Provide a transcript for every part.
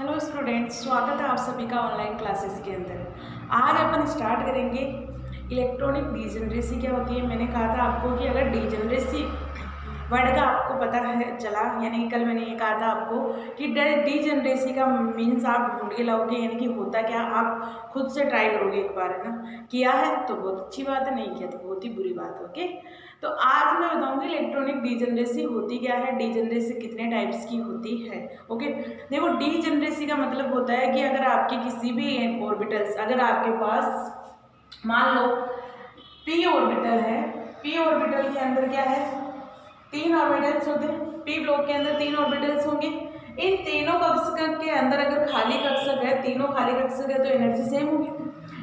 Hello students, स्वागत है आप सभी का ऑनलाइन क्लासेस के अंदर। आज अपन स्टार्ट करेंगे इलेक्ट्रॉनिक डीजनरेसी क्या होती है। मैंने कहा था आपको कि अगर डीजनरेसी वर्ड का आपको पता है चला, यानी कि कल मैंने ये कहा था आपको कि डीजनरेसी का मीन्स आप ढूंढ के लाओगे, यानी कि होता क्या आप खुद से ट्राई करोगे एक बार, है ना। किया है तो बहुत अच्छी बात है, नहीं किया तो बहुत ही बुरी बात है। ओके, तो आज मैं बताऊंगी इलेक्ट्रॉनिक डीजनरेसी होती क्या है, डीजनरेसी कितने टाइप्स की होती है। ओके, देखो डीजनरेसी का मतलब होता है कि अगर आपके किसी भी ऑर्बिटल्स, अगर आपके पास मान लो पी ऑर्बिटल है, पी ऑर्बिटल के अंदर क्या है, तीन ऑर्बिटल्स होते हैं। पी ब्लॉक के अंदर तीन ऑर्बिटल्स होंगे। इन तीनों कक्षक के अंदर अगर खाली कक्षक है, तीनों खाली कक्षक है तो एनर्जी सेम होगी।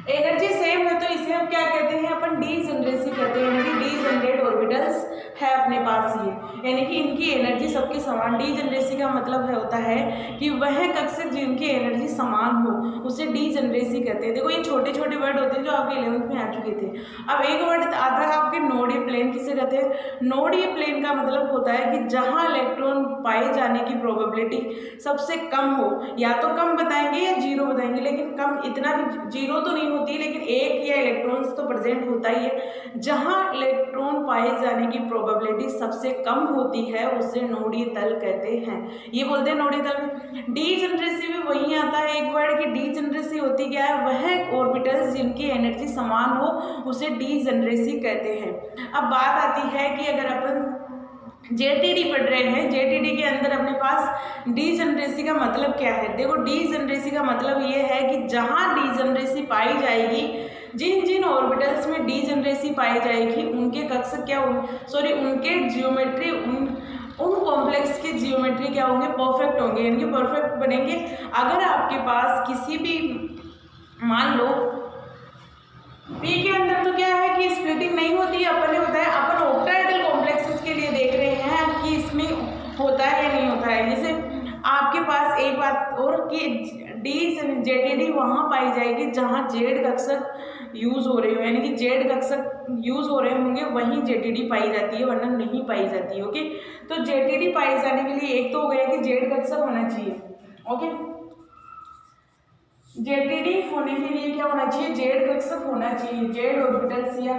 एनर्जी सेम है तो इसे हम क्या कहते हैं, अपन डीजनरेसी कहते हैं, यानी कि डीजनरेट ऑर्बिटल्स है अपने पास ये, यानी कि इनकी एनर्जी सबके समान। डीजनरेसी का मतलब है होता है कि वह कक्षक जिनकी एनर्जी समान हो उसे डीजनरेसी कहते हैं। देखो ये छोटे छोटे वर्ड होते हैं जो आपके 11th में आ चुके थे। अब एक वर्ड आता है आपके नोडीय प्लेन, किसे कहते हैं, नोडीय प्लेन का मतलब होता है कि जहां इलेक्ट्रॉन पाए जाने की प्रोबेबिलिटी सबसे कम हो, या तो कम बताएंगे या जीरो बताएंगे, लेकिन कम इतना भी जीरो तो नहीं होती, लेकिन एक या इलेक्ट्रॉन्स तो प्रेजेंट होता ही है। जहां इलेक्ट्रॉन पाए जाने की प्रोबेबिलिटी सबसे कम होती है उसे नोडीय तल कहते हैं। ये बोलते हैं नोडीय तल में। डीजनरेसी भी वही आता है एक वर्ड की डीजनरेसी होती क्या है, वह ऑर्बिटल्स जिनकी एनर्जी समान हो उसे डीजनरेसी कहते हैं। अब बात आती है कि अगर अपन जेटीडी पढ़ रहे हैं, जेटीडी के अंदर अपने पास डीजनरेसी का मतलब क्या है। देखो डीजनरेसी का मतलब ये है कि जहां डीजनरेसी पाई जाएगी, जिन जिन ऑर्बिटल्स में डीजनरेसी पाई जाएगी उनके कक्षक क्या होंगे, उनके जियोमेट्री, उन कॉम्प्लेक्स के जियोमेट्री क्या होंगे, परफेक्ट होंगे, यानी कि परफेक्ट बनेंगे। अगर आपके पास किसी भी, मान लो पी के अंदर तो क्या है कि स्प्लिटिंग नहीं होती है, अपन ने बताया, अपन ऑक्टाहेड्रल कॉम्प्लेक्सेस के लिए देख रहे हैं कि इसमें होता है या नहीं होता है। जैसे आपके पास एक बात और कि जेटीडी वहाँ पाई जाएगी जहाँ जेड कक्षक यूज हो रहे हो, यानी कि जेड कक्षक यूज हो रहे होंगे वहीं जेटीडी पाई जाती है, वरना नहीं पाई जाती है। ओके, तो जेटीडी पाई जाने के लिए एक तो हो गया कि जेड कक्षक होना चाहिए। ओके, जेटीडी होने के लिए क्या होना चाहिए, जेड कक्षक होना चाहिए, जेड ऑर्बिटल्स या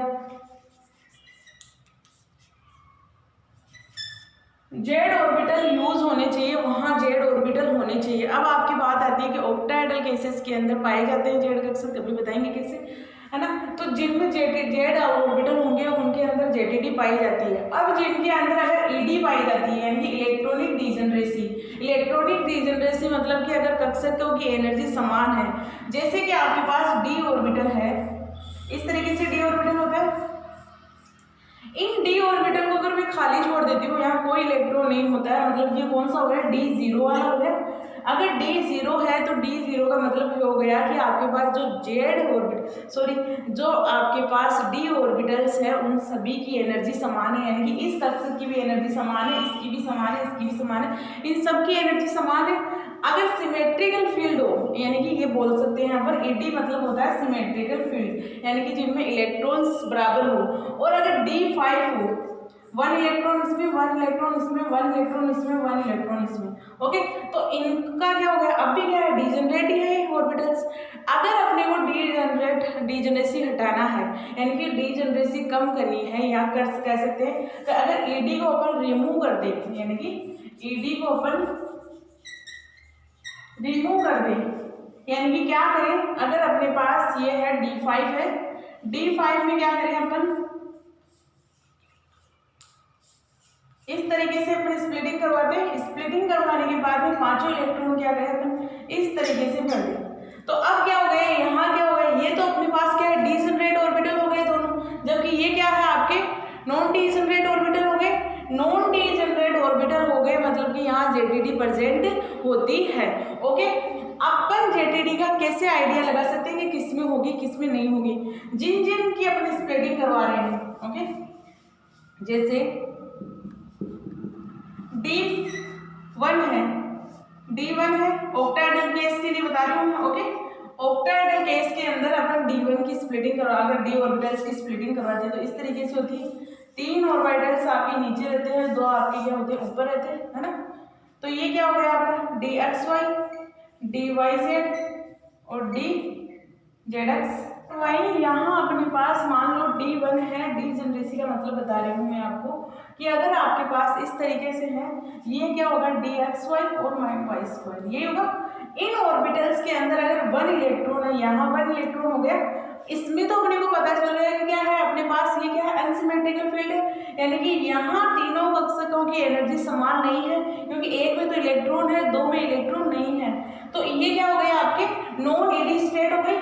जेड ऑर्बिटल यूज होने चाहिए, वहां जेड ऑर्बिटल होने चाहिए। अब आपकी बात आती है कि ऑक्टाहेड्रल केसेस के अंदर पाए जाते हैं जेड कक्षक, कभी बताएंगे कैसे, है ना। तो जिनमें जेड ऑर्बिटल होंगे उनके अंदर जेटीडी पाई जाती है। अब जिनके अंदर अगर ईडी पाई जाती है, यानी कि इलेक्ट्रॉनिक डीजनरेसी, इलेक्ट्रॉनिक डीजनरेसी मतलब कि अगर कक्षकों की एनर्जी समान है, जैसे कि आपके पास डी ऑर्बिटल है, इस तरीके से डी ऑर्बिटल होता है। इन डी ऑर्बिटल को अगर मैं खाली छोड़ देती हूँ, यहाँ कोई इलेक्ट्रॉन नहीं होता है, मतलब ये कौन सा हो गया, डी जीरो वाला हो गया। अगर डी जीरो है तो डी जीरो का मतलब ये हो गया कि आपके पास जो जेड ऑर्बिटल जो आपके पास डी ऑर्बिटल्स है उन सभी की एनर्जी समान है, यानी कि इस कक्षक की भी एनर्जी समान है, इसकी भी समान है, इसकी भी समान है, इन सब की एनर्जी समान है। अगर सिमेट्रिकल फील्ड हो, यानी कि ये बोल सकते हैं यहाँ पर ईडी मतलब होता है सिमेट्रिकल फील्ड, यानी कि जिनमें इलेक्ट्रॉन्स बराबर हो, और अगर D5 हो, वन इलेक्ट्रॉन इसमें, वन इलेक्ट्रॉन इसमें, वन इलेक्ट्रॉन इसमें, वन इलेक्ट्रॉन इसमें। ओके, तो इनका क्या हो गया, अब भी क्या है, डीजनरेट ही है ऑर्बिटल्स। अगर अपने को डीजनरेसी हटाना है, यानी कि डीजनरेसी कम करनी है, या कह सकते हैं, तो अगर ईडी को अपन रिमूव कर दें, यानी कि ईडी को अपन रिमूव कर दें, यानी कि क्या करें, अगर अपने पास ये है D5 है, D5 में क्या करें अपन, इस तरीके से अपन स्प्लिटिंग करवाते हैं। स्प्लिटिंग करवाने के बाद में पांचों इलेक्ट्रॉन क्या करें अपन इस तरीके से भर दें। तो अब क्या हो गया, यहाँ क्या हो गया, ये तो अपने पास क्या है, डीजनरेट ऑर्बिटल हो गए दोनों, जबकि ये क्या है आपके नॉन डीजनरेट ऑर्बिटल हो गए। नॉन डीजनरेट ऑर्बिटल हो गए मतलब कि यहाँ जेटीडी प्रेजेंट होती है। ओके, अपन जेटीडी का कैसे आइडिया लगा सकते हैं कि किस में होगी किस में नहीं होगी, जिन जिन की अपन स्प्लिटिंग करवा रहे हैं। ओके, जैसे D1 है, D1 है, ऑक्टाहेड्रल केस के लिए बता रही हूँ मैं। ओके, ऑक्टाहेड्रल केस के अंदर अपन D1 की स्प्लिटिंग करवा, अगर डी ऑर्बिटल्स की स्प्लिटिंग करवाते हैं तो इस तरीके से होती है। तीन ऑर्बिटल्स आपके नीचे रहते हैं, दो आपके क्या होते हैं ऊपर रहते हैं, है ना। तो ये क्या हो गया आपका DXY, dy z और d zx। वहीं यहाँ अपने पास मान लो D1 है, डीजनरेसी का मतलब बता रही हूँ मैं आपको कि अगर आपके पास इस तरीके से है, ये क्या होगा dxy और -y², ये होगा। इन ऑर्बिटल्स के अंदर अगर 1 इलेक्ट्रॉन है, यहाँ 1 इलेक्ट्रॉन हो गया, इसमें तो अपने को पता चल रहा है कि क्या है अपने पास, ये क्या है अनसिमेट्रिकल फील्ड है, यानी कि यहाँ तीनों कक्षकों की एनर्जी समान नहीं है, क्योंकि एक में तो इलेक्ट्रॉन है, दो में इलेक्ट्रॉन नहीं है। तो ये क्या हो गया आपके नॉन ईडी स्टेट हो गई,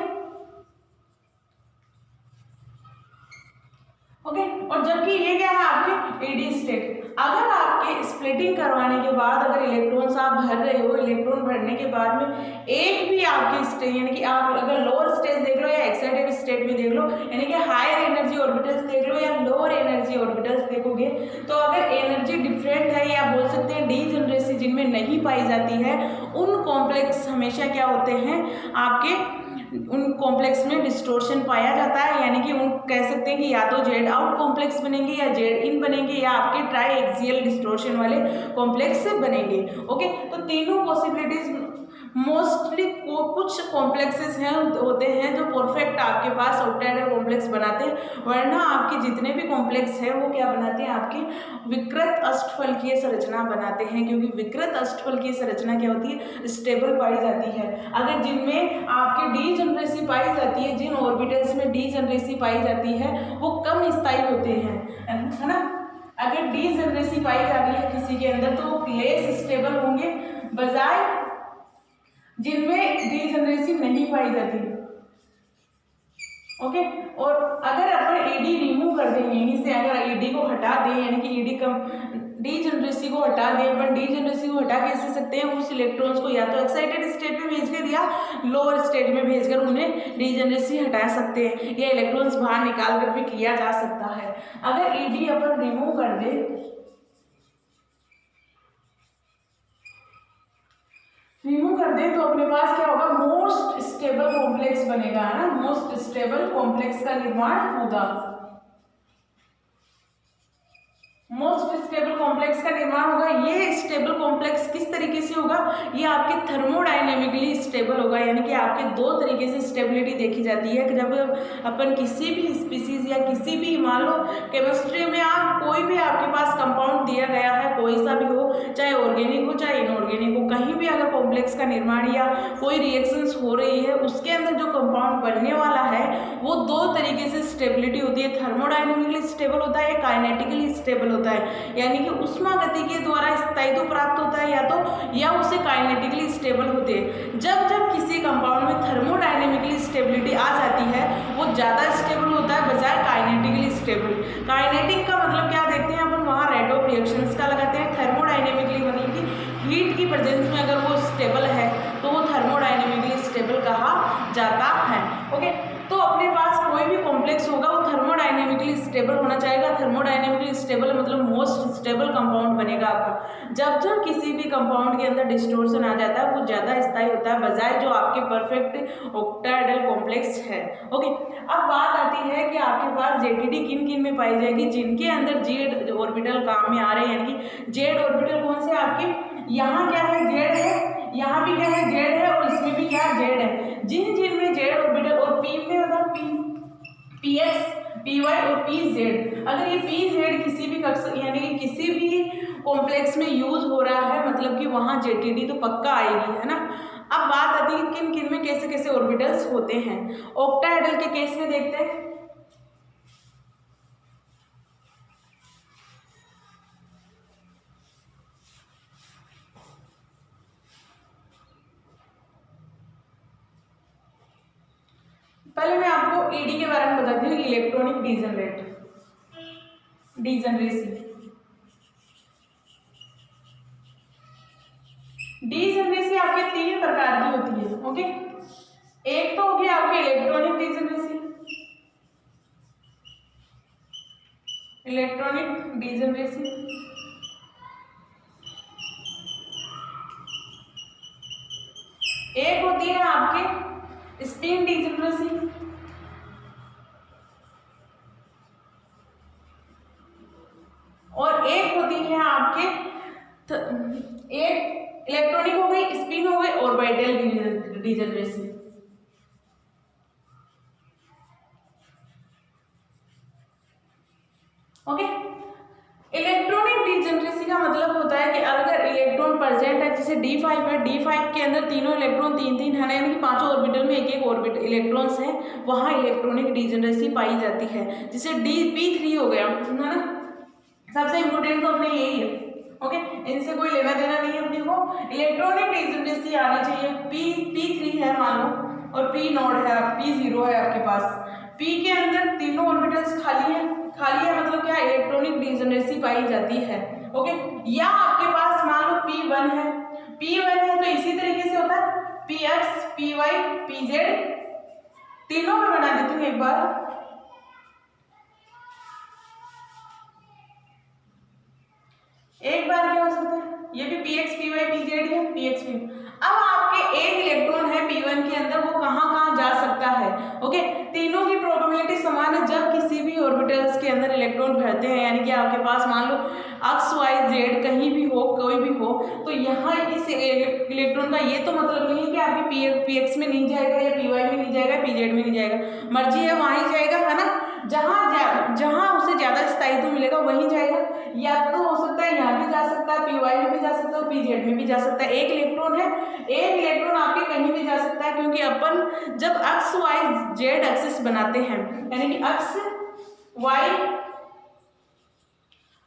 ओके। और जबकि ये क्या है आपके ईडी स्टेट। अगर आपके स्प्लिटिंग करवाने के बाद अगर इलेक्ट्रॉन्स आप भर रहे हो, इलेक्ट्रॉन भरने के बाद में एक भी आपके स्टेट, यानी कि आप अगर लोअर स्टेज देख लो या एक्साइटेड स्टेट में देख लो, यानी कि हायर एनर्जी ऑर्बिटल्स देख लो या लोअर एनर्जी ऑर्बिटल्स देखोगे, तो अगर एनर्जी डिफरेंट है या बोल सकते हैं डीजनरेसी जिनमें नहीं पाई जाती है, उन कॉम्प्लेक्स हमेशा क्या होते हैं आपके, उन कॉम्प्लेक्स में डिस्टोर्शन पाया जाता है, यानी कि उन कह सकते हैं कि या तो जेड आउट कॉम्प्लेक्स बनेंगे या जेड इन बनेंगे या आपके ट्राई एक्सियल डिस्टोर्शन वाले कॉम्प्लेक्स बनेंगे, ओके। तो तीनों पॉसिबिलिटीज मोस्टली कुछ कॉम्प्लेक्सेस हैं होते हैं जो परफेक्ट आपके पास ऑक्टाहेड्रल कॉम्प्लेक्स बनाते हैं, वरना आपके जितने भी कॉम्प्लेक्स हैं वो क्या बनाते हैं आपकी विकृत अष्टफलकीय संरचना बनाते हैं, क्योंकि विकृत अष्टफलकीय संरचना क्या होती है स्टेबल पाई जाती है। अगर जिनमें आपकी डीजनरेसी पाई जाती है, जिन ऑर्बिटल्स में डीजनरेसी पाई जाती है वो कम स्थायी होते हैं, है ना। अगर डीजनरेसी पाई जा रही है किसी के अंदर तो वो लेस स्टेबल होंगे बजाय जिनमें डीजनरेसी नहीं पाई जाती, ओके। और अगर अपन ईडी रिमूव कर दें, यहीं से अगर ईडी को हटा दें, यानी कि ईडी कम डीजनरेसी को हटा दें, अपन डीजनरेसी को हटा कैसे सकते हैं, उस इलेक्ट्रॉन्स को या तो एक्साइटेड स्टेट में भेजकर या लोअर स्टेट में भेजकर उन्हें डीजनरेसी हटा सकते हैं, या इलेक्ट्रॉन्स बाहर निकाल कर भी किया जा सकता है। अगर ईडी अपन रिमूव कर दें, तो अपने पास क्या होगा मोस्ट स्टेबल कॉम्प्लेक्स बनेगा, है ना, मोस्ट स्टेबल कॉम्प्लेक्स का निर्माण होगा। मोस्ट स्टेबल कॉम्प्लेक्स का निर्माण होगा। ये स्टेबल कॉम्प्लेक्स किस तरीके से होगा, ये आपके थर्मोडायनेमिकली स्टेबल होगा, यानी कि आपके दो तरीके से स्टेबिलिटी देखी जाती है कि जब अपन किसी भी स्पीसीज या किसी भी मान लो केमिस्ट्री में आप कोई भी आपके पास कंपाउंड दिया गया है, कोई सा भी हो, चाहे ऑर्गेनिक हो चाहे इनऑर्गेनिक हो, कहीं भी अगर कॉम्प्लेक्स का निर्माण या कोई रिएक्शंस हो रही है उसके अंदर जो कंपाउंड बनने वाला है वो दो तरीके से स्टेबिलिटी होती है, थर्मोडायनेमिकली स्टेबल होता है, काइनेटिकली स्टेबल होता है, यानी कि उष्मा गति के द्वारा स्थायित्व प्राप्त होता है या उसे काइनेटिकली स्टेबल होते हैं। जब जब किसी कंपाउंड में थर्मोडायनेमिकली स्टेबिलिटी आ जाती है वो ज़्यादा स्टेबल होता है बजाय काइनेटिकली स्टेबल। काइनेटिक का मतलब क्या देखते हैं अपन वहाँ रेट ऑफ रिएक्शंस का लगाते हैं, थर्मोडायनेमिकली मतलब कि हीट की प्रेजेंस में अगर वो स्टेबल है तो वो थर्मोडायनेमिकली स्टेबल कहा जाता है, ओके। तो अपने पास कोई भी कॉम्प्लेक्स होगा वो थर्मोडायनेमिकली स्टेबल होना चाहिए। थर्मोडायनेमिकली स्टेबल मतलब मोस्ट स्टेबल कंपाउंड बनेगा आपका। जब जब किसी भी कंपाउंड के अंदर डिस्टोर्शन आ जाता है वो ज़्यादा स्थायी होता है बजाय जो आपके परफेक्ट ऑक्टाहेड्रल कॉम्प्लेक्स है, ओके। अब बात आती है कि आपके पास जेटीडी किन किन में पाई जाएगी, जिनके अंदर जेड ऑर्बिटल काम में आ रहे हैं, यानी कि जेड ऑर्बिटल कौन से आपके, यहाँ क्या है जेड है, यहाँ भी क्या है जेड है और इसमें भी क्या जेड है। जिन जिन में जेड ऑर्बिटल और पी में मतलब पी एक्स पी वाई और पी जेड, अगर ये पी जेड किसी भी कक्षा यानी कि किसी भी कॉम्प्लेक्स में यूज हो रहा है मतलब कि वहाँ जेटीडी तो पक्का आएगी, है ना। अब बात आती है किन किन में कैसे कैसे ऑर्बिटल्स होते हैं। ऑक्टाहेड्रल के केस में देखते हैं, पहले मैं आपको ईडी के बारे में बताती हूँ, इलेक्ट्रॉनिक डीजनरेसी आपके तीन प्रकार की होती है, ओके। एक तो होगी आपकी इलेक्ट्रॉनिक डीजनरेसी, एक होती है आपके स्पिन डीजनरेसी, और एक होती है आपके एक इलेक्ट्रॉनिक हो गई, स्पिन हो गई, orbital degeneracy. Degeneracy. Okay, electronic degeneracy का मतलब होता है कि अगर इलेक्ट्रॉन प्रेजेंट है, जैसे D5 है, D5 के अंदर तीनों इलेक्ट्रॉन तीन तीन है, यानी कि पांचों ऑर्बिटल में एक एक ऑर्बिटल इलेक्ट्रॉन्स हैं, वहां इलेक्ट्रॉनिक डीजनरेसी पाई जाती है। जैसे P3 हो गया, है ना, सबसे इंपॉर्टेंट तो अपने यही है। ओके, इनसे कोई लेना देना नहीं है अपने को। इलेक्ट्रॉनिक डीजनरेसी आनी चाहिए। P3 है मान लो, और P नोड है, P0 है आपके पास। P के अंदर तीनों ऑर्बिटल्स खाली है, खाली है मतलब क्या, इलेक्ट्रॉनिक डीजनरेसी पाई जाती है। ओके, या आपके पास मान लो P1 है, P1 है तो इसी तरीके से होता है Px, Py, Pz, तीनों में बना देती हूँ एक बार। एक बार क्या हो सकता है, ये भी Px, Py, Pz है, Px, Py। अब आपके एक इलेक्ट्रॉन है P1 के अंदर, वो कहाँ कहाँ जा सकता है। ओके, तीनों की प्रोबेबिलिटी समान है। जब किसी भी ऑर्बिटल्स के अंदर इलेक्ट्रॉन भरते हैं, यानी कि आपके पास मान लो एक्स वाई जेड कहीं भी हो, कोई भी हो, तो यहाँ इस इलेक्ट्रॉन का ये तो मतलब नहीं है कि आपके Px में नहीं जाएगा, या Py में नहीं जाएगा, Pz में नहीं जाएगा, मर्जी है वहाँ ही जाएगा, है ना। जहाँ उसे ज्यादा स्थायित्व मिलेगा वहीं जाएगा। या तो हो सकता है यहाँ भी जा सकता है, Py में भी जा सकता है, Pz में भी जा सकता है। एक इलेक्ट्रॉन है, एक इलेक्ट्रॉन आपके कहीं भी जा सकता है, क्योंकि अपन जब एक्स वाई जेड एक्सिस बनाते हैं, यानी कि एक्स वाई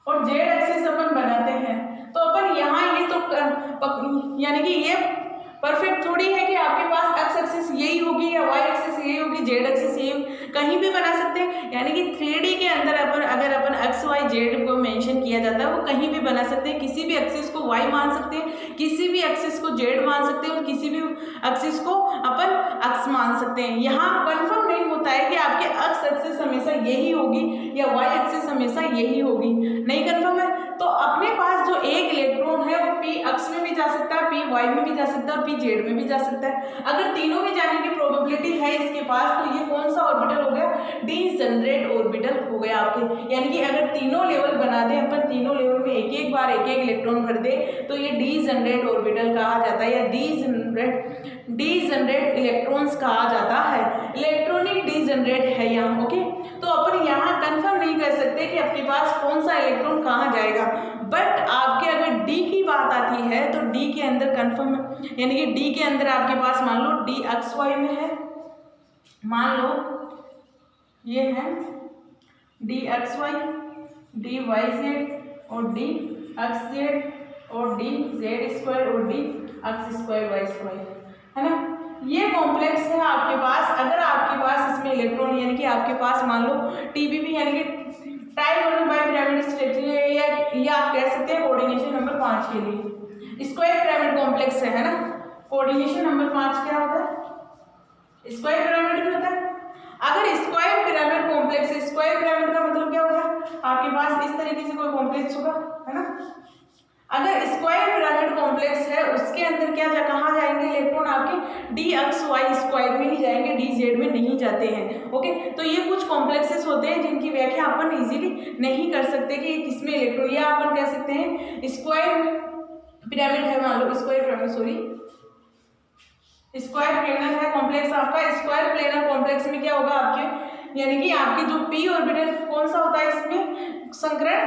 और जेड एक्सिस अपन बनाते हैं, तो अपन यहाँ ये तो यानी कि ये परफेक्ट थोड़ी है कि आपके पास एक्स एक्सिस यही होगी या वाई एक्सिस यही होगी, जेड एक्सिस यही होगी, कहीं भी बना सकते हैं। यानी कि 3D के अंदर अगर अपन एक्स वाई जेड को मेंशन किया जाता है, वो कहीं भी बना सकते हैं। किसी भी एक्सिस को वाई मान सकते हैं, किसी भी एक्सिस को जेड मान सकते हैं, और किसी भी एक्सिस को अपन एक्स मान सकते हैं। यहाँ कंफर्म नहीं होता है कि आपके एक्स एक्सिस हमेशा यही होगी या वाई एक्सिस हमेशा यही होगी, नहीं कंफर्म है। तो अपने पास जो एक इलेक्ट्रॉन है वो P एक्स में भी जा सकता है, P वाई में भी जा सकता है, और P जेड में भी जा सकता है। अगर तीनों में जाने की प्रोबेबिलिटी है इसके पास, तो ये कौन सा ऑर्बिटल हो गया, डीजनरेट ऑर्बिटल हो गया आपके। यानी कि अगर तीनों लेवल बना दें अपन, तीनों लेवल में एक एक बार एक एक इलेक्ट्रॉन भर दे, तो ये डीजनरेट ऑर्बिटल कहा जाता है, या डीजनरेट इलेक्ट्रॉन्स कहा जाता है। इलेक्ट्रॉनिक डीजनरेट है यहाँ। ओके, तो अपन यहाँ कंफर्म नहीं कर सकते कि आपके पास कौन सा इलेक्ट्रॉन कहाँ जाएगा, बट आपके अगर डी की बात आती है तो डी के अंदर कंफर्म, यानी कि डी के अंदर आपके पास मान लो डी एक्स वाई में है, मान लो ये है D X Y, D Y Z, और डी एक्स जेड, और डी जेड स्क्वायर, और D X square Y square, है ना। ये कॉम्प्लेक्स है आपके पास। अगर आपके पास इसमें इलेक्ट्रॉन, यानी कि आपके पास मान लो TBP यानी कि ट्राइगोनल बाइपिरामिड स्ट्रक्चर, या आप कह सकते हैं कोऑर्डिनेशन नंबर 5 के लिए स्क्वायर पिरामिड कॉम्प्लेक्स है ना। कोऑर्डिनेशन नंबर 5 क्या होता है, स्क्वायर पिरामिड में होता है। अगर स्क्वायर पिरामिड कॉम्प्लेक्स है, स्क्वायर पिरामिड का मतलब क्या होगा, आपके पास इस तरीके से कोई कॉम्प्लेक्स होगा, है ना। अगर स्क्वायर पिरामिड कॉम्प्लेक्स है, उसके अंदर कहाँ जाएंगे इलेक्ट्रॉन, आपके डी एक्स वाई स्क्वायर में ही जाएंगे, डी जेड में नहीं जाते हैं। ओके, तो ये कुछ कॉम्प्लेक्सेस होते हैं जिनकी व्याख्या अपन इजीली नहीं कर सकते कि किसमें इलेक्ट्रॉन, या अपन कह सकते हैं स्क्वायर पिरामिड है, मान लो square pyramid, sorry square planar है कॉम्प्लेक्स आपका। स्क्वायर प्लेनर कॉम्प्लेक्स में क्या होगा आपके, यानी कि आपके जो p ऑर्बिटल कौन सा होता है इसमें, संकरण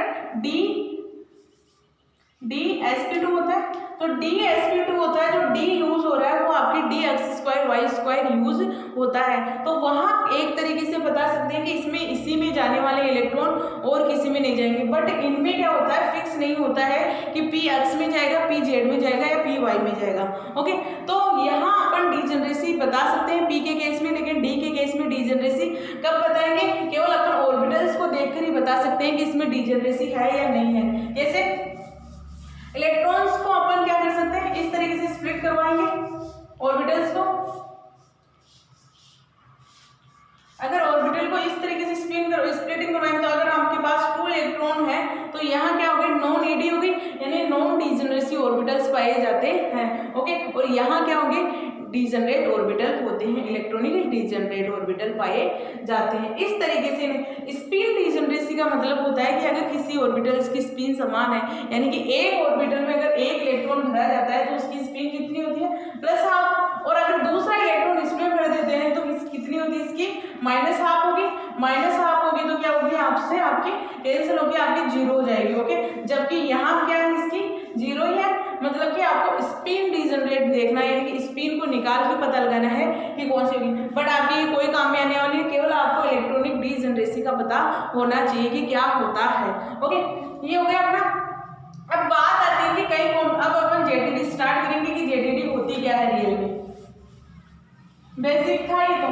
dsp2 होता है। तो dsp2 होता है, जो d यूज हो रहा है वो आपकी D X square Y square use होता है। तो वहाँ एक तरीके से बता सकते हैं कि इसमें इसी में जाने वाले इलेक्ट्रॉन और किसी में नहीं जाएंगे, बट इनमें क्या होता है, फिक्स नहीं होता है कि p एक्स में जाएगा, p जेड में जाएगा, या p वाई में जाएगा। ओके, तो यहाँ अपन डीजनरेसी बता सकते हैं p के केस में, लेकिन d के केस में डीजनरेसी कब बताएंगे, केवल अपन ऑर्बिटल्स को देखकर ही बता सकते हैं कि इसमें डीजनरेसी है या नहीं है। जैसे इलेक्ट्रॉन्स को अपन क्या कर सकते हैं, इस तरीके से स्प्लिट करवाएंगे ऑर्बिटल्स को। अगर ऑर्बिटल को इस तरीके से स्प्लिटिंग करवाएंगे, तो अगर आपके पास 2 इलेक्ट्रॉन है तो यहाँ क्या होगी, नॉन एडी होगी, यानी नॉन डीजनरेसी ऑर्बिटल्स पाए जाते हैं। ओके, और यहाँ क्या होंगे, डीजनरेट ऑर्बिटल होते हैं, इलेक्ट्रॉनिक डीजनरेट ऑर्बिटल पाए जाते हैं। इस तरीके से स्पिन डीजनरेसी डीजेनरेसी का मतलब होता है कि अगर किसी ऑर्बिटल्स की स्पिन समान है, यानी कि एक ऑर्बिटल में अगर एक इलेक्ट्रॉन भरा जाता है तो उसकी स्पिन कितनी होती है, प्लस हाफ, और अगर दूसरा इलेक्ट्रॉन इसमें भर देते हैं तो कितनी होती है इसकी, माइनस हाफ होगी। माइनस हाफ होगी तो क्या होगी, आपसे आपकी कैंसिल होगी, आपकी जीरो हो जाएगी, ओके। जबकि यहाँ क्या है, इसकी जीरो ही है, मतलब कि आपको स्पिन डीजनरेट देखना है, यानी कि स्पिन को निकाल के पता लगाना है कि कौन सी होगी। बट आपकी कोई काम में आने वाली है, केवल आपको इलेक्ट्रॉनिक डीजनरेसी का पता होना चाहिए कि क्या होता है, ओके। ये हो गया अपना। अब बात आती है कि कई अब अपन जेटीडी स्टार्ट करेंगे कि जेटीडी होती क्या है रियल में। बेसिक था ये तो।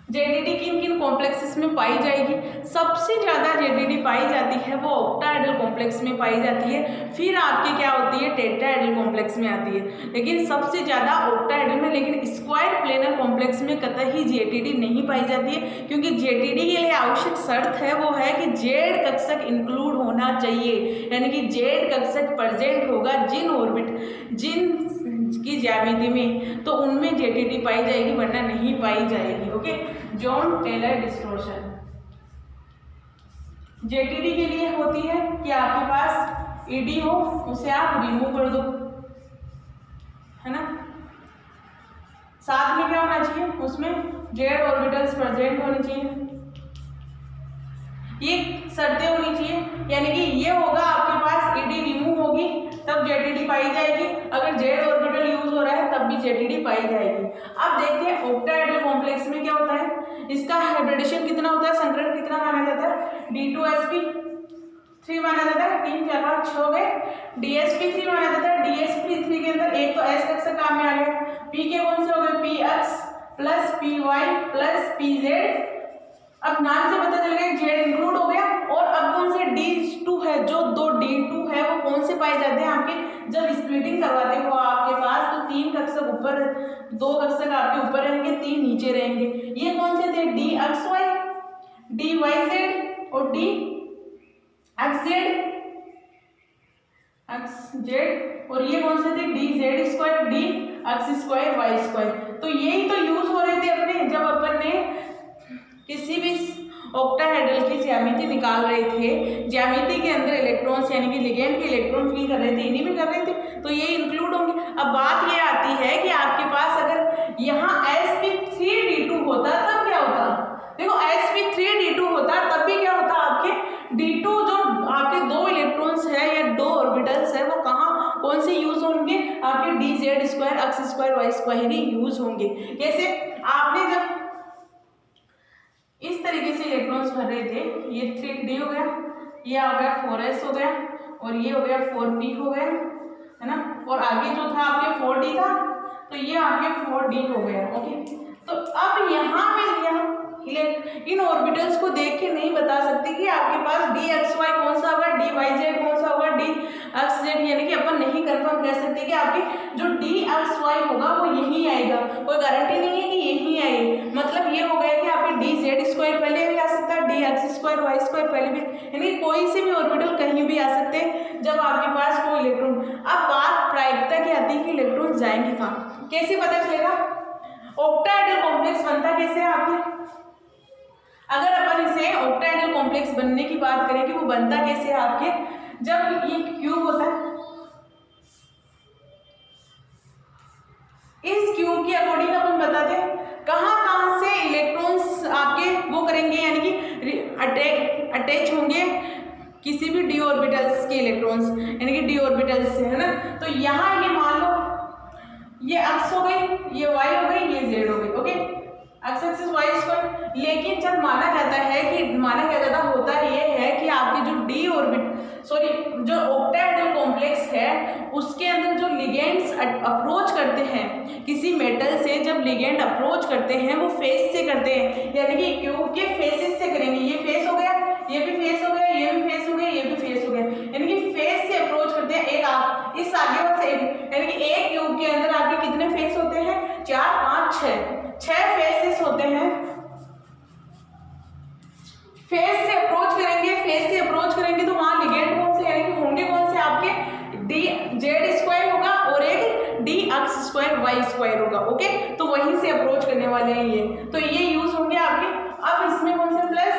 जेटीडी किन किन कॉम्प्लेक्सेस में पाई जाएगी, सबसे ज़्यादा जेटीडी पाई जाती है वो ऑक्टाहेड्रल कॉम्प्लेक्स में पाई जाती है, फिर आपकी क्या होती है टेट्राहेड्रल कॉम्प्लेक्स में आती है, लेकिन सबसे ज़्यादा ऑक्टाहेड्रल में। लेकिन स्क्वायर प्लेनर कॉम्प्लेक्स में कतई जेटीडी नहीं पाई जाती है, क्योंकि जेटीडी के लिए आवश्यक शर्त है वो है कि जेड कक्षक इंक्लूड होना चाहिए, यानी कि जेड कक्षक प्रेजेंट होगा जिन की ज्यामिति में, तो उनमें जेटीडी पाई जाएगी, वरना नहीं पाई जाएगी, okay. John Taylor distortion JTD के लिए होती है कि आपके पास ईडी हो, उसे आप रिमूव कर दो, है ना। साथ में क्या होना चाहिए, उसमें जेड ऑर्बिटल्स प्रेजेंट होनी चाहिए, ये शर्तें होनी चाहिए, यानी कि ये होगा आपके पास ईडी रिमूव होगी तब जेटीडी पाई जाएगी, अगर जेड ऑर्बिटल यूज हो रहा है तब भी जेटीडी पाई जाएगी। अब देखते हैं ऑक्टाहेड्रल कॉम्प्लेक्स में क्या होता है, इसका हाइब्रिडेशन कितना होता है, संकरण कितना माना जाता है, D2sp3 माना जाता है, 3 4 5 6 हो गए, DsP3 माना जाता है, DsP3 के अंदर एक तो s कक्षक काम में आ गया, p के कौन से हो गए, px plus py plus pz। अब नाम से पता चल गया जेड इंक्लूड हो गया, और अब कौन से D2 है, जो दो D2 है वो कौन से पाए जाते हैं आपके, जब स्प्लिटिंग करवाते हो आपके पास तो 3 कक्षक ऊपर, 2 कक्षक आपके ऊपर रहेंगे, 3 नीचे रहेंगे। ये कौन से थे, DXY, DYZ और DXZ, और ये कौन से थे, DZ2, DX2, Y2। तो यही तो यूज हो रहे थे अपने, जब अपन ने किसी भी ऑक्टाहेड्रल की ज्यामिति निकाल रहे थे, ज्यामिति के अंदर इलेक्ट्रॉन्स यानी कि लिगेंड के इलेक्ट्रॉन फिल कर रहे थे, इन्हीं में कर रहे थे, तो ये इंक्लूड होंगे। अब बात ये आती है कि आपके पास अगर यहाँ sp3d2 होता तब क्या होता, देखो sp3d2 होता तब भी क्या होता, आपके d2 जो आपके 2 इलेक्ट्रॉन्स है या 2 ऑर्बिटल्स है वो कहाँ कौन से यूज होंगे, आपके dz2, x2, y2 ही यूज होंगे। जैसे आपने जब इस तरीके से इलेक्ट्रॉन्स भर रहे थे, ये 3d हो गया, ये आ गया 4s हो गया, और ये हो गया 4p हो गया, है ना, और आगे जो था आपके 4d था, तो ये आपके 4d हो गया, ओके। तो अब यहाँ पे इन ऑर्बिटल्स को देख के नहीं बता सकते कि आपके पास dxy कौन सा होगा, dyz कौन सा होगा, dxz, यानी कि अपन नहीं कंफर्म कह सकते कि आपके जो dxy होगा वो यही आएगा, कोई गारंटी नहीं है कि यही आए। मतलब ये हो गया कि आपके dz2 पहले भी आ सकता है, dx2 y2 पहले भी, यानी कोई से भी ऑर्बिटल कहीं भी आ सकते हैं जब आपके पास कोई इलेक्ट्रॉन। अब बात प्रायिकता की आती है कि इलेक्ट्रॉन जाएंगे कहाँ, कैसे पता चलेगा, ऑक्टाहेड्रल कॉम्प्लेक्स बनता कैसे है आपके, अगर अपन इसे ऑक्टाहेड्रल कॉम्प्लेक्स बनने की बात करें कि वो बनता कैसे है आपके, जब ये क्यूब होता है, इस क्यूब के अकॉर्डिंग अपन बताते हैं कहाँ से इलेक्ट्रॉन्स आपके वो करेंगे, यानी कि अटैच होंगे किसी भी d ऑर्बिटल्स के इलेक्ट्रॉन्स, यानी कि d ऑर्बिटल्स से, है ना। तो यहाँ ये मान लो ये x हो गई, ये y हो गई, ये z हो गई, okay, x axis y square. लेकिन जब माना जाता है कि माना क्या जाता होता ये है कि आपके जो जो ऑक्टाहेड्रल कॉम्प्लेक्स है उसके अंदर जो लिगेंड्स अप्रोच करते हैं किसी मेटल से, जब लिगेंड अप्रोच करते हैं वो फेस से करते हैं, यानी कि क्यूब के फेसेस से करेंगे। ये फेस हो गया, ये भी फेस हो गया, ये भी फेस हो गया, ये भी फेस हो गया, यानी कि फेस से अप्रोच करते हैं। एक आप इस आगे और से यानी कि एक क्यूब के अंदर आपके कितने फेस होते हैं, 4 5 6 फेसेस होते हैं। फेस से अप्रोच करेंगे तो वहां लिगेंड कौन से, यानी कि होंगे कौन से आपके dz2 होगा और एक dx2 y2 होगा, ओके। तो वहीं से अप्रोच करने होने वाले हैं ये, तो ये यूज होंगे आपके। अब इसमें कौन सा plus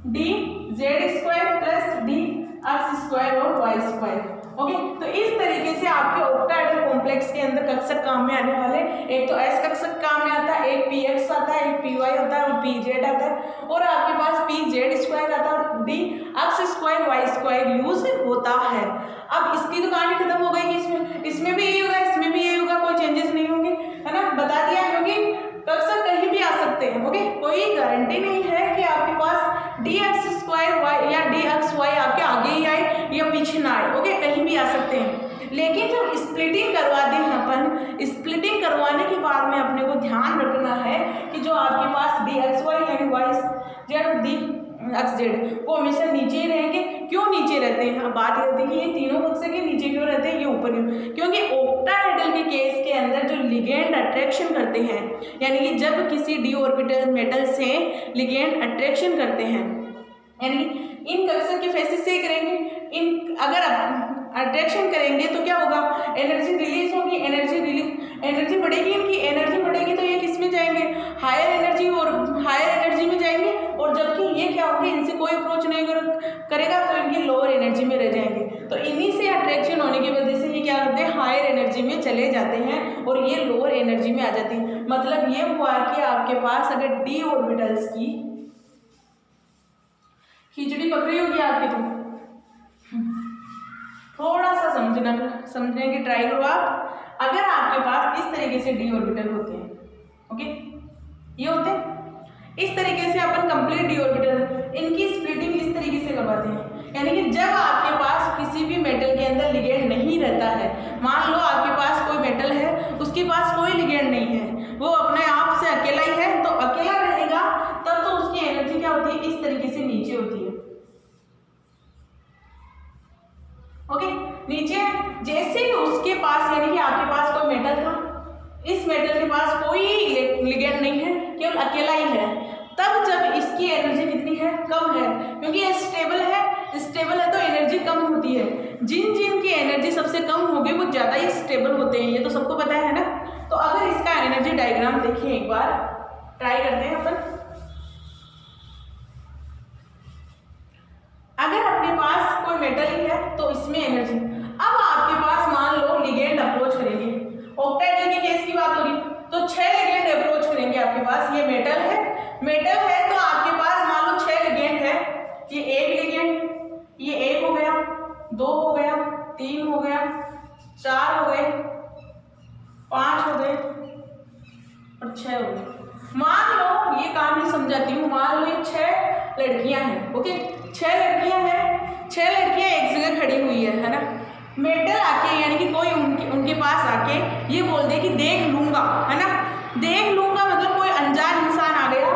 D Z square plus D X square और वाई स्क्वायर। ओके, तो इस तरीके से आपके ऑक्टाहेड्रल कॉम्प्लेक्स के अंदर कक्षक काम में आने वाले, एक तो एस कक्षक काम में आता है, एक पी एक्स आता है, एक पी वाई आता है और पी जेड आता है, और आपके पास पी जेड स्क्वायर आता है और D X square Y square use होता है। अब इसकी तो कहानी खत्म हो गई कि इसमें भी यही होगा, इसमें भी यही होगा, कोई चेंजेस नहीं होंगे, है ना, बता दिया, क्योंकि कक्षक कहीं भी आ सकते हैं। ओके, कोई गारंटी नहीं है कि आपके पास डी एक्स स्क्वायर वाई या डी एक्स वाई आपके आगे ही आए या पीछे ना आए। ओके, कहीं भी आ सकते हैं, लेकिन जब स्प्लिटिंग करवा दें अपन, स्प्लिटिंग करवाने के बाद में अपने को ध्यान रखना है कि जो आपके पास डी एक्स वाई यानी वाई जेड और डी एक्स जेड वो हमेशा नीचे ही रहेंगे। क्यों नीचे रहते हैं? अब बात करते हैं कि ये तीनों कक्षक के नीचे क्यों रहते हैं, ये ऊपर क्यों? क्योंकि ऑक्टाहेड्रल के केस के अंदर जो लिगेंड अट्रैक्शन करते हैं, यानी कि जब किसी डी ऑर्बिटल मेटल से लिगेंड अट्रैक्शन करते हैं, यानी इन कक्षक के फेसिस से करेंगे, इन अगर अट्रैक्शन करेंगे तो क्या होगा, एनर्जी रिलीज होगी, एनर्जी बढ़ेगी, इनकी एनर्जी बढ़ेगी तो ये किस में जाएंगे, हायर एनर्जी और हायर एनर्जी में जाएंगे, और जबकि ये क्या होंगे, इनसे कोई अप्रोच नहीं करेगा तो इनकी लोअर एनर्जी में रह जाएंगे। तो इन्हीं से अट्रैक्शन होने की वजह से ये क्या करते हैं, हायर एनर्जी में चले जाते हैं और ये लोअर एनर्जी में आ जाती है। मतलब ये हुआ कि आपके पास अगर डी ऑर्बिटल्स की खिचड़ी पकड़ी होगी आपकी, तो थोड़ा सा समझने की ट्राई करो आप। अगर आपके पास इस तरीके से डी ऑर्बिटल होते हैं, ओके, ये होते हैं इस तरीके से, अपन कंप्लीट डी ऑर्बिटल, इनकी स्प्लिटिंग इस तरीके से करवाते हैं, यानी कि जब आपके पास किसी भी मेटल के अंदर लिगेंड नहीं रहता है, मान लो आपके पास कोई मेटल है, उसके पास कोई लिगेंड नहीं है, वो अपने आप से अकेला ही है, तो अकेला रहेगा तब तो उसकी एनर्जी क्या होती है, इस तरीके से नीचे होती है। ओके, नीचे जैसे ही उसके पास, यानी कि आपके पास कोई मेटल था, इस मेटल के पास कोई लिगेंड नहीं है, केवल अकेला ही है, तब जब इसकी एनर्जी कितनी है, कम है, क्योंकि ये स्टेबल है तो एनर्जी कम होती है। जिन की एनर्जी सबसे कम होगी वो ज़्यादा ही स्टेबल होते हैं, ये तो सबको पता है ना। तो अगर इसका एनर्जी डायग्राम देखिए, एक बार ट्राई करते हैं अपन। अगर अपने पास कोई मेटल ही है तो इसमें एनर्जी, अब आपके पास मान लो लिगेंड अप्रोच करेंगे, ऑक्टाहेड्रल के केस की बात हो रही, तो 6 लिगेंड अप्रोच करेंगे आपके पास, ये मेटल है तो आपके पास मान लो 6 लिगेंड है, ये एक लिगेंड, ये 1 हो गया, 2 हो गया, 3 हो गया, 4 हो गए, 5 हो गए और 6 हो गए। मान लो ये कहानी समझाती हूँ, मान लो ये 6 लड़कियां हैं, ओके, 6 लड़कियां हैं, 6 लड़कियां एक जगह खड़ी हुई है ना, मेटल आके, यानी कि कोई उनके पास आके ये बोल दे कि देख लूंगा, है ना, देख लूंगा, मतलब कोई अनजान इंसान आ गया,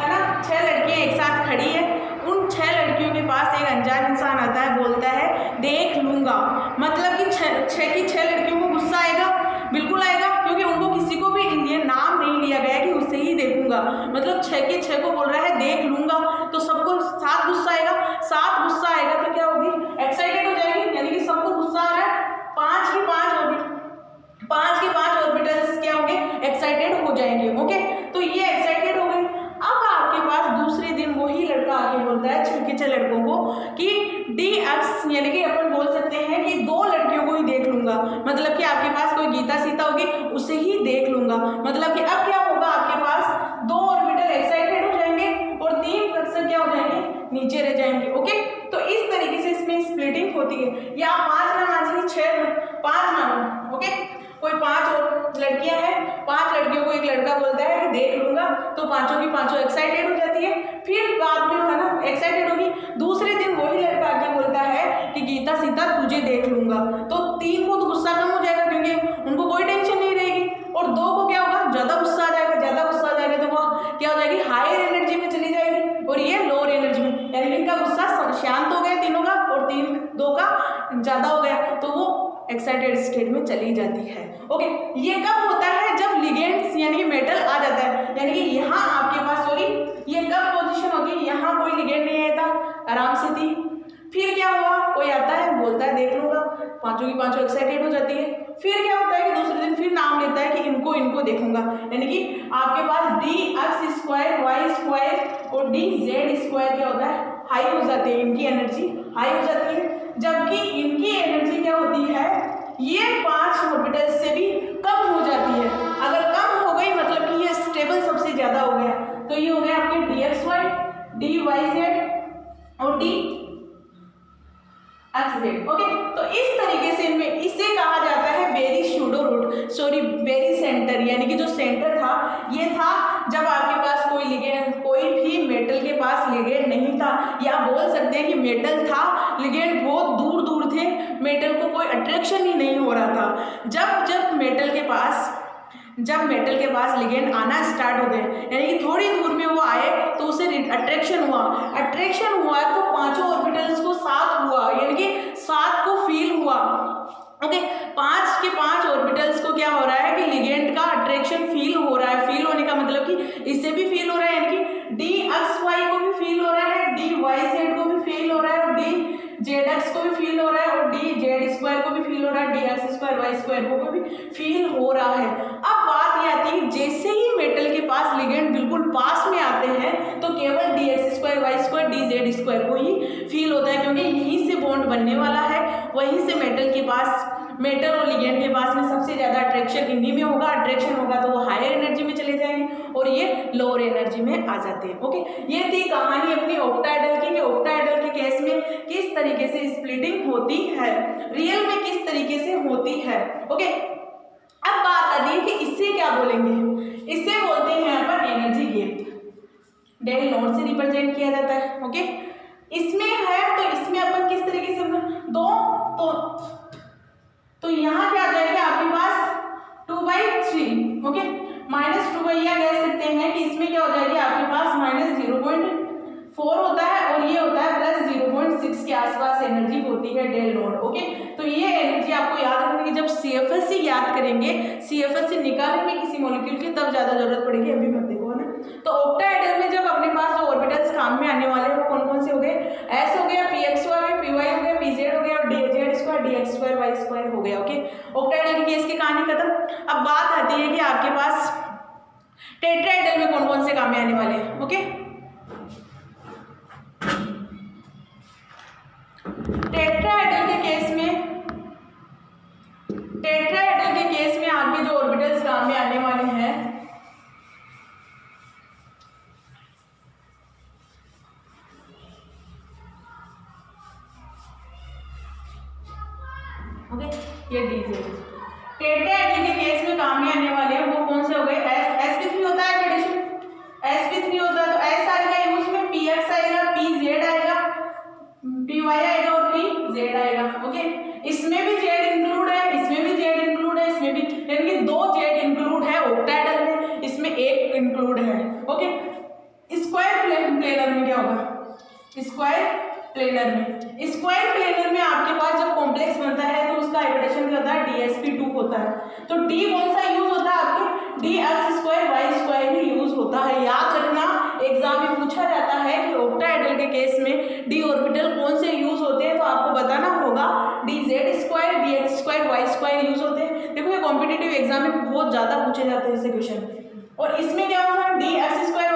है ना, 6 लड़कियां एक साथ खड़ी है, उन 6 लड़कियों के पास एक अनजान इंसान आता है, बोलता है देख लूंगा, मतलब कि 6 लड़कियों को गुस्सा आएगा, बिल्कुल आएगा, क्योंकि उनको किसी को भी ये नाम नहीं लिया गया कि उससे ही देखूंगा, मतलब 6 के 6 को बोल रहा है देख लूंगा, तो सबको साथ गुस्सा आएगा तो क्या होगी, एक्साइटेड हो जाएगी, यानी कि सबको गुस्सा आ रहा है, 5 के 5 ऑर्बिटल्स क्या होंगे, एक्साइटेड हो जाएंगे। ओके, तो ये एक्साइटेड हो गई। अब आपके पास दूसरे दिन वही लड़का आके बोलता है 6 के 6 लड़कों को कि डी एक्स, यानी कि अपन बोल सकते हैं कि 2 लड़कियों को ही देख लूंगा, मतलब कि आपके पास कोई गीता सीता होगी उसे ही देख लूंगा, मतलब कि अब क्या होगा, आपके पास 2 ऑर्बिटल एक्साइटेड हो जाएंगे और 3 कक्षक क्या हो जाएंगे, नीचे रह जाएंगे। ओके, तो इस तरीके से इसमें स्प्लिटिंग होती है, या 5 ना मान लीजिए 5 मानो, ओके, कोई 5 और लड़कियां हैं, 5 लड़कियों को एक लड़का बोलता है कि देख लूंगा, तो पांचों की पांचों एक्साइटेड हो जाती है, फिर बाद में है ना एक्साइटेड होगी, दूसरे दिन वही लड़का आके बोलता है कि गीता सीता तुझे देख लूंगा, तो 3 को तो गुस्सा कम हो जाएगा क्योंकि उनको कोई टेंशन नहीं रहेगी, और 2 को क्या होगा, ज्यादा गुस्सा आ जाएगा, तो वो क्या हो जाएगी, हायर एनर्जी में चली जाएगी, और ये लोअर एनर्जी में, यानी इनका गुस्सा शांत हो गया तीनों का, और 2 का ज्यादा हो गया, तो वो एक्साइटेड स्टेट में चली जाती है। ओके, ये कब होता है, जब लिगेंड्स यानी कि मेटल आ जाता है, यानी कि यहाँ आपके पास, सॉरी, ये कब पोजीशन होगी, यहाँ कोई लिगेंड नहीं आया था, आराम से थी, फिर क्या हुआ, कोई आता है बोलता है देख लूंगा, पांचों की पांचों एक्साइटेड हो जाती है, फिर क्या होता है कि दूसरे दिन फिर नाम लेता है कि इनको देखूंगा, यानी कि आपके पास dx² y² और dz² क्या होता है, हाई हो जाते हैं, इनकी एनर्जी हाई हो जाती है, जबकि इनकी एनर्जी क्या होती है, ये 5 ऑर्बिटल्स से भी कम हो जाती है। अगर कम हो गई मतलब कि ये स्टेबल सबसे ज्यादा हो गया, तो ये हो गया आपके dxy, dyz और dxz। ओके, तो इस तरीके से इनमें इसे कहा जाता है बेरी सेंटर, यानी कि जो सेंटर था ये था जब आपके पास कोई भी मेटल के पास लिगेंड नहीं था, या बोल सकते हैं कि मेटल था, लिगेंड बहुत दूर दूर थे, मेटल को कोई अट्रैक्शन ही नहीं हो रहा था। जब मेटल के पास लिगेंड आना स्टार्ट हो गए, यानी कि थोड़ी दूर में वो आए तो उसे अट्रैक्शन हुआ तो पांचों ऑर्बिटल्स को साथ हुआ, यानी कि साथ को फील हुआ। ओके, 5 के 5 ऑर्बिटल्स को क्या हो रहा है कि लिगेंड का अट्रैक्शन फील हो रहा है। फील होने का मतलब कि इसे भी फील हो रहा है, यानी कि dxy को भी फील हो रहा है, dyz को भी फील हो रहा है, और dzx को भी फील हो रहा है, और dz² को भी फील हो रहा है, dx² y² को भी फील हो रहा है। अब बात ये आती है, जैसे ही मेटल के पास लिगेंड बिल्कुल पास में आते हैं तो केवल dx² y² dz² को ही फील होता है, क्योंकि यहीं से बॉन्ड बनने वाला है, वहीं से मेटल और लिगेंड के पास में सबसे ज्यादा अट्रैक्शन इन्हीं में होगा। अट्रैक्शन होगा तो वो हायर एनर्जी में चले जाएंगे और ये लोअर एनर्जी में आ जाते हैं। ओके, ये थी कहानी अपनी ऑक्टाहेड्रल की, ऑक्टाहेड्रल के केस में किस तरीके से स्प्लिटिंग होती है, रियल में किस तरीके से होती है। ओके, अब बात आती है कि इससे क्या बोलेंगे, इससे बोलते हैं अपन एनर्जी गैप, डेल नोट से रिप्रेजेंट किया जाता है। ओके, इसमें है तो इसमें अपन किस तरीके से तो यहाँ क्या आ जाएगा आपके पास 2/3। ओके, -2 या कह सकते हैं कि इसमें क्या हो जाएगी आपके पास -0.4 होता है, और ये होता है +0.6 के आसपास एनर्जी होती है डेल नोट। ओके, तो ये एनर्जी आपको याद रखनी है, जब CFSE याद करेंगे, CFSE निकालेंगे किसी मॉलिक्यूल की तब ज्यादा जरूरत पड़ेगी, अभी मत देखो है ना। तो ऑक्टाहेड्रल में जब अपने पास जो ऑर्बिटल्स काम में आने वाले हैं वो कौन कौन से हो गए, s हो गया, px हो गया, py हो गया, pz हो गया, और dz² dx² y² हो गया। ओके, ऑक्टाहेड्रल की केस की कहानी खत्म। अब बात आती है कि आपके पास टेट्राहेड्रल में कौन कौन से काम में आने वाले हैं। ओके, टेट्राहेड्रल के केस में आपके जो ऑर्बिटल्स काम में आने वाले हैं, ओके, ये dz टेट्राहेड्रल के केस में काम में आने वाले हैं वो कौन से हो गए, sp3 होता है एडिशन, sp3 होता है तो s आएगा यूज में, px आएगा, pz आएगा, py आएगा और pz आएगा। ओके, इसमें भी z इंक्लूड है, इसमें भी z इंक्लूड है, इसमें भी, यानी कि 2 z इंक्लूड है ऑक्टाहेड्रल में, इसमें 1 इंक्लूड है। ओके, स्क्वायर प्लेनर में क्या होगा, स्क्वायर प्लेनर में आपके पास जब कॉम्प्लेक्स बनता है तो उसका हाइब्रिडेशन क्या होता है, dsp2 होता है। तो d कौन सा यूज होता है आपके, dx² y² ही यूज होता है। याद रखना, एग्जाम में पूछा जाता है कि ऑक्टाहेड्रल के केस में d ऑर्बिटल कौन से यूज होते हैं, तो आपको बताना होगा dz² dx² y² यूज होते हैं। देखो ये कॉम्पिटिटिव एग्जाम में बहुत ज्यादा पूछे जाते हैं ऐसे क्वेश्चन। और इसमें क्या होगा, dx² y²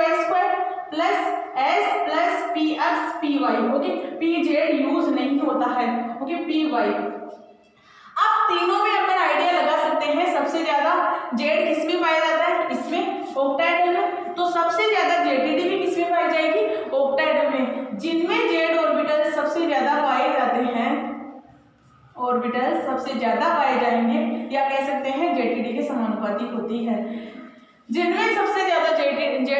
plus s plus px py। Okay, pz use नहीं होता है। Okay, py। अब तीनों में अपन आइडिया लगा सकते हैं, सबसे ज्यादा z किसमें पाया जाता है, इसमें ऑक्टाहेड्रल में, तो सबसे ज्यादा ZTD भी किसमें पाई जाएगी, ऑक्टाहेड्रल में। जिनमें z ऑर्बिटल सबसे ज्यादा पाए जाते हैं, ऑर्बिटल सबसे ज्यादा पाए जाएंगे, या कह सकते हैं ZTD के समानुपाती होती है। जिनमें सबसे ज्यादा z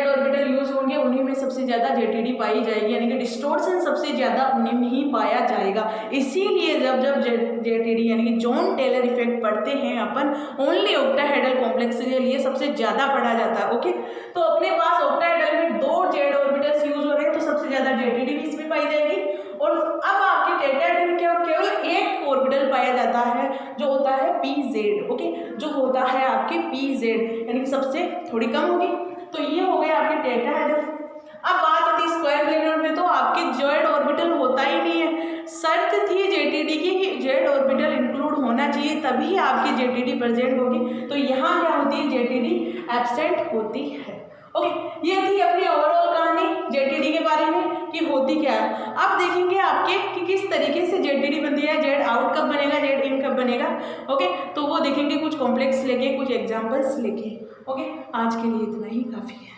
ऑर्बिटल यूज होंगे उन्हीं में सबसे ज्यादा ZTD पाई जाएगी, यानी कि डिस्टॉर्शन सबसे ज्यादा उन्हीं में ही पाया जाएगा। इसीलिए जब ZTD यानी कि जॉन टेलर इफेक्ट पढ़ते हैं अपन, ओनली ऑक्टाहेड्रल कॉम्प्लेक्स के लिए सबसे ज्यादा पढ़ा जाता है। ओके, तो अपने पास ऑक्टाहेड्रल में 2 z ऑर्बिटल्स यूज हो रहे हैं तो सबसे ज्यादा ZTD भी इसमें पाई जाएगी। और अब आपके टेट्राहेड्रल में केवल एक ऑर्बिटल पाया जाता है जो होता है pz। ओके, जो होता है आपके pz, यानी कि सबसे थोड़ी कम होगी। तो ये हो गया आपके टेट्राहेड्रल। अब बात आती है स्क्वायर प्लेनर में, तो आपके z ऑर्बिटल होता ही नहीं है। शर्त थी ZTD की कि z ऑर्बिटल इंक्लूड होना रहना चाहिए, तभी आपकी जेटीडी प्रेजेंट होगी। तो यहाँ क्या होती है, जेटीडी एब्सेंट होती है। ओके, ये थी अपनी ओवरऑल कहानी जेटीडी के बारे में कि होती क्या है। अब देखेंगे आपके कि किस तरीके से जेटीडी बनती है, जेड आउट कब बनेगा, जेड इन कब बनेगा। ओके, तो वो देखेंगे कुछ कॉम्प्लेक्स लेके, कुछ एग्जांपल्स लेके। ओके, आज के लिए इतना ही काफ़ी है।